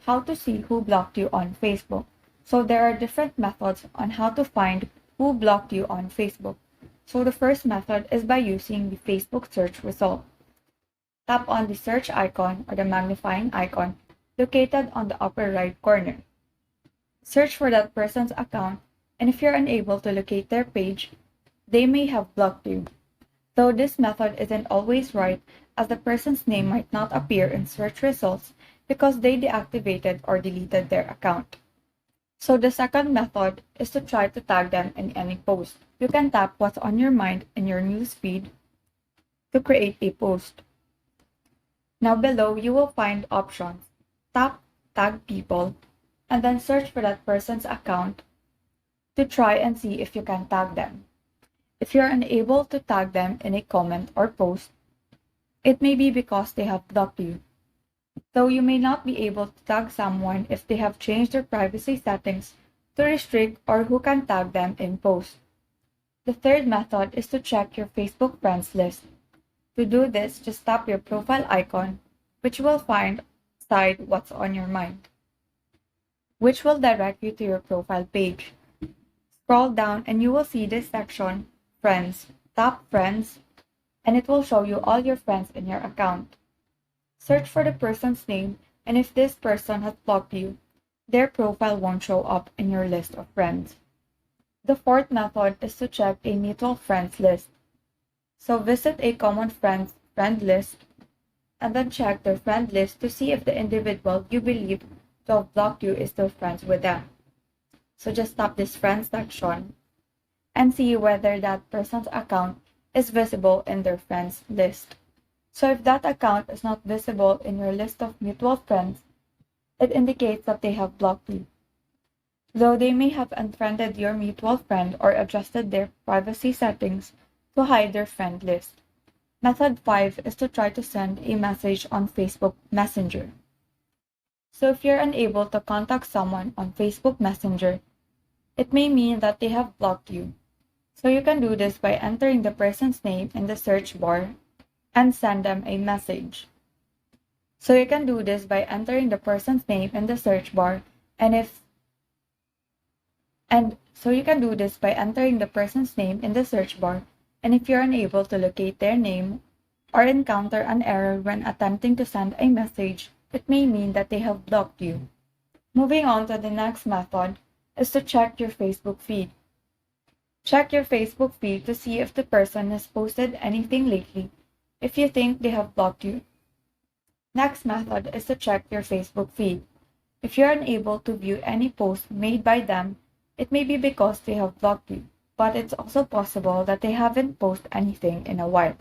how to see who blocked you on Facebook. So there are different methods on how to find who blocked you on Facebook. So the first method is by using the Facebook search result. Tap on the search icon or the magnifying icon located on the upper right corner. Search for that person's account, and if you're unable to locate their page, they may have blocked you. Though this method isn't always right, as the person's name might not appear in search results because they deactivated or deleted their account. So the second method is to try to tag them in any post. You can tap what's on your mind in your news feed to create a post. Now below you will find options. Tap Tag People and then search for that person's account to try and see if you can tag them. If you're unable to tag them in a comment or post, it may be because they have blocked you. Though you may not be able to tag someone if they have changed their privacy settings to restrict or who can tag them in posts. The third method is to check your Facebook friends list. To do this, just tap your profile icon, which will find inside what's on your mind, which will direct you to your profile page. Scroll down and you will see this section, Friends. Tap Friends, and it will show you all your friends in your account. Search for the person's name, and if this person has blocked you, their profile won't show up in your list of friends. The fourth method is to check a mutual friends list. So visit a common friend list and then check their friend list to see if the individual you believe to have blocked you is still friends with them. So just tap this friends section and see whether that person's account is visible in their friends list. So if that account is not visible in your list of mutual friends, it indicates that they have blocked you. Though they may have unfriended your mutual friend or adjusted their privacy settings to hide their friend list. Method 5 is to try to send a message on Facebook Messenger. So if you're unable to contact someone on Facebook Messenger, it may mean that they have blocked you. So you can do this by entering the person's name in the search bar and send them a message. So you can do this by entering the person's name in the search bar and if you're unable to locate their name or encounter an error when attempting to send a message, it may mean that they have blocked you. Moving on to the next method is to check your Facebook feed. Check your Facebook feed to see if the person has posted anything lately if you think they have blocked you. Next method is to check your Facebook feed. If you're unable to view any post made by them, it may be because they have blocked you, but it's also possible that they haven't posted anything in a while.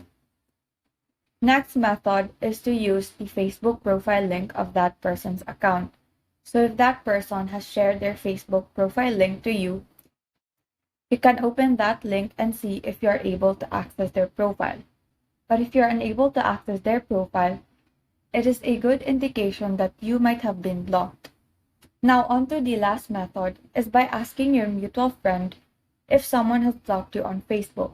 Next method is to use the Facebook profile link of that person's account. So if that person has shared their Facebook profile link to you, you can open that link and see if you're able to access their profile. But if you're unable to access their profile, it is a good indication that you might have been blocked. Now on to the last method is by asking your mutual friend if someone has blocked you on Facebook.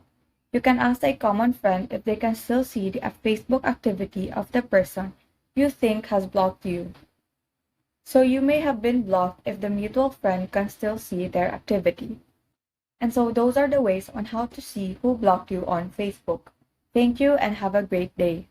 You can ask a common friend if they can still see the Facebook activity of the person you think has blocked you. So you may have been blocked if the mutual friend can still see their activity. And so those are the ways on how to see who blocked you on Facebook. Thank you and have a great day.